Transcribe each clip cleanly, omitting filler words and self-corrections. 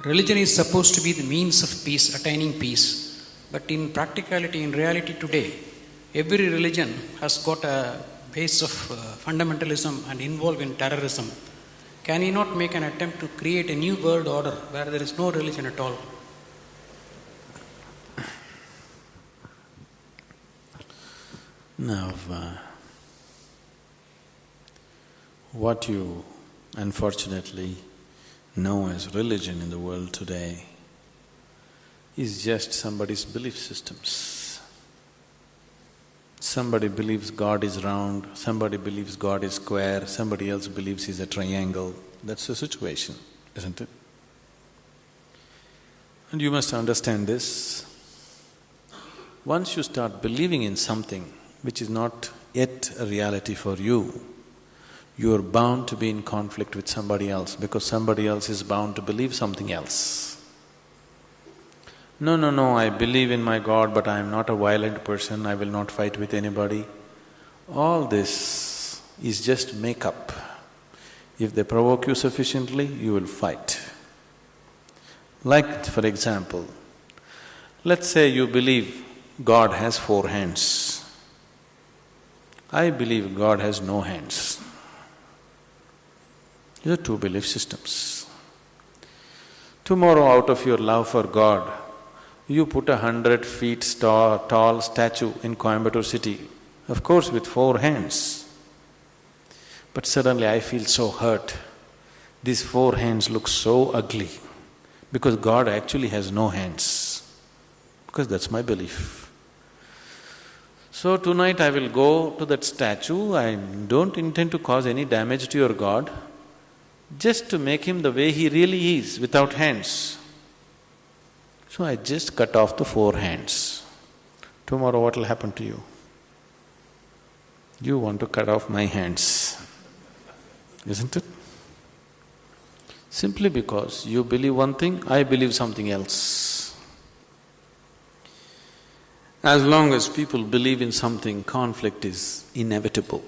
Religion is supposed to be the means of peace, attaining peace. But in practicality, in reality today, every religion has got a base of fundamentalism and involved in terrorism. Can he not make an attempt to create a new world order where there is no religion at all? Now, what you unfortunately know as religion in the world today is just somebody's belief systems. Somebody believes God is round, somebody believes God is square, somebody else believes he's a triangle. That's the situation, isn't it? And you must understand this. Once you start believing in something which is not yet a reality for you, you are bound to be in conflict with somebody else because somebody else is bound to believe something else. No, I believe in my God, but I am not a violent person, I will not fight with anybody. All this is just make-up. If they provoke you sufficiently, you will fight. Like, for example, let's say you believe God has 4 hands. I believe God has no hands. These are 2 belief systems. Tomorrow, out of your love for God, you put 100 feet tall statue in Coimbatore city, of course with 4 hands. But suddenly I feel so hurt. These 4 hands look so ugly because God actually has no hands, because that's my belief. So tonight I will go to that statue, I don't intend to cause any damage to your God, just to make him the way he really is, without hands. So I just cut off the 4 hands. Tomorrow what will happen to you? You want to cut off my hands, isn't it? Simply because you believe one thing, I believe something else. As long as people believe in something, conflict is inevitable.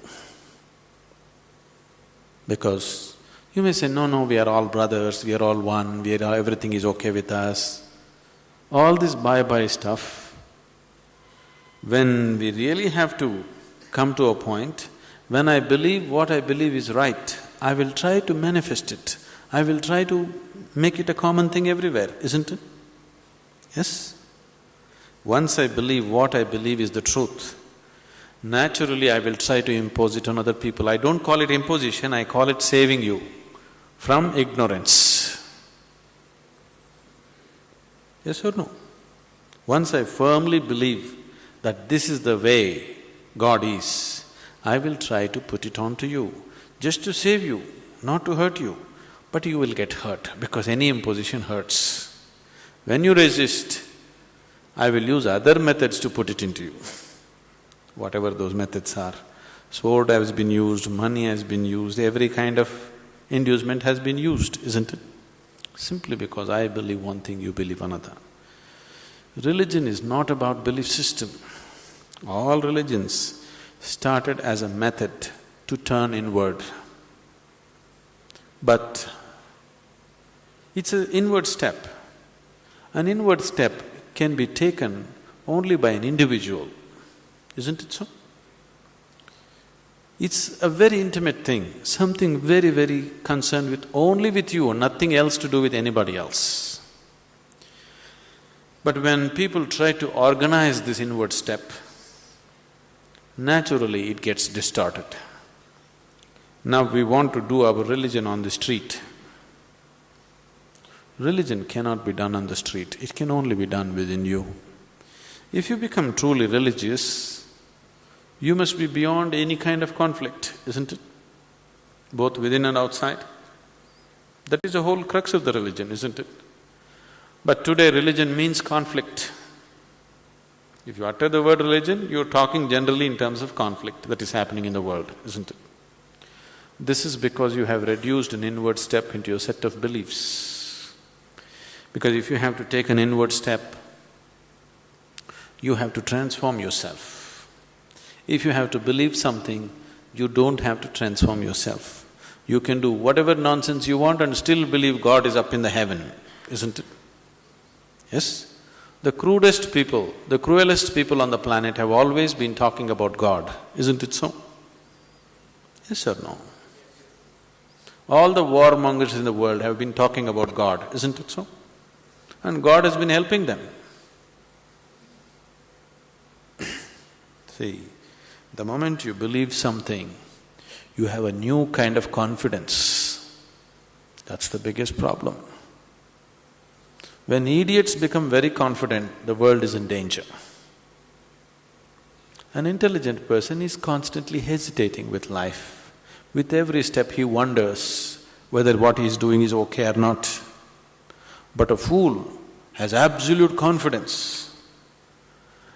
Because you may say, no, we are all brothers, we are all one, everything is okay with us. All this bye-bye stuff, when we really have to come to a point, when I believe what I believe is right, I will try to manifest it. I will try to make it a common thing everywhere, isn't it? Yes? Once I believe what I believe is the truth, naturally I will try to impose it on other people. I don't call it imposition, I call it saving you from ignorance. Yes or no? Once I firmly believe that this is the way God is, I will try to put it on to you, just to save you, not to hurt you. But you will get hurt because any imposition hurts. When you resist, I will use other methods to put it into you, whatever those methods are. Sword has been used, money has been used, every kind of inducement has been used, isn't it? Simply because I believe one thing, you believe another. Religion is not about belief system. All religions started as a method to turn inward. But it's an inward step. An inward step can be taken only by an individual, isn't it so? It's a very intimate thing, something very, very concerned with only with you, nothing else to do with anybody else. But when people try to organize this inward step, naturally it gets distorted. Now we want to do our religion on the street. Religion cannot be done on the street, it can only be done within you. If you become truly religious, you must be beyond any kind of conflict, isn't it? Both within and outside. That is the whole crux of the religion, isn't it? But today religion means conflict. If you utter the word religion, you're talking generally in terms of conflict that is happening in the world, isn't it? This is because you have reduced an inward step into your set of beliefs. Because if you have to take an inward step, you have to transform yourself. If you have to believe something, you don't have to transform yourself. You can do whatever nonsense you want and still believe God is up in the heaven. isn't it? Yes? The crudest people, the cruelest people on the planet have always been talking about God, isn't it so? Yes or no? All the warmongers in the world have been talking about God, isn't it so? And God has been helping them. See, the moment you believe something, you have a new kind of confidence. That's the biggest problem. When idiots become very confident, the world is in danger. An intelligent person is constantly hesitating with life. With every step he wonders whether what he is doing is okay or not. But a fool has absolute confidence.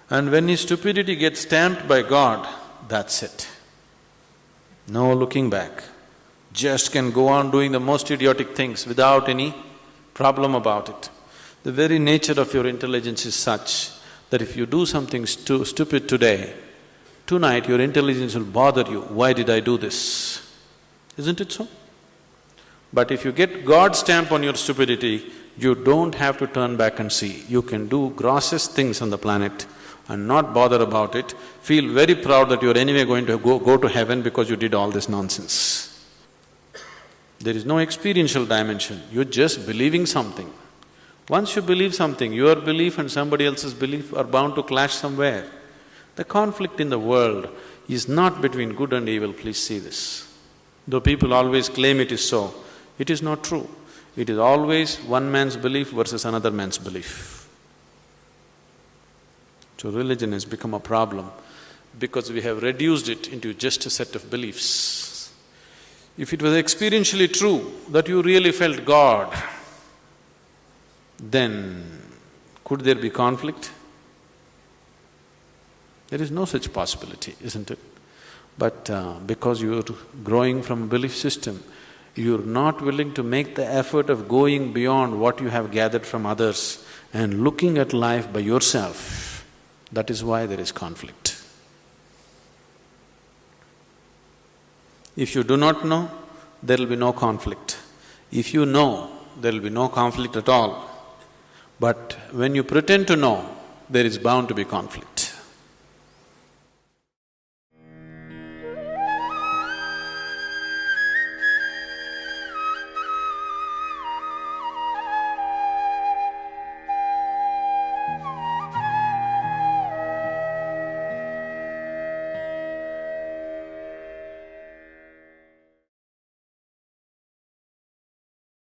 And when his stupidity gets stamped by God, that's it. No looking back. Just can go on doing the most idiotic things without any problem about it. The very nature of your intelligence is such that if you do something stupid today, tonight your intelligence will bother you, why did I do this? Isn't it so? But if you get God's stamp on your stupidity, you don't have to turn back and see. You can do grossest things on the planet and not bother about it, feel very proud that you're anyway going to go to heaven because you did all this nonsense. There is no experiential dimension, you're just believing something. Once you believe something, your belief and somebody else's belief are bound to clash somewhere. The conflict in the world is not between good and evil, please see this. Though people always claim it is so, it is not true. It is always one man's belief versus another man's belief. So religion has become a problem because we have reduced it into just a set of beliefs. If it was experientially true that you really felt God, then could there be conflict? There is no such possibility, isn't it? But because you're growing from a belief system, you're not willing to make the effort of going beyond what you have gathered from others and looking at life by yourself. That is why there is conflict. If you do not know, there will be no conflict. If you know, there will be no conflict at all. But when you pretend to know, there is bound to be conflict.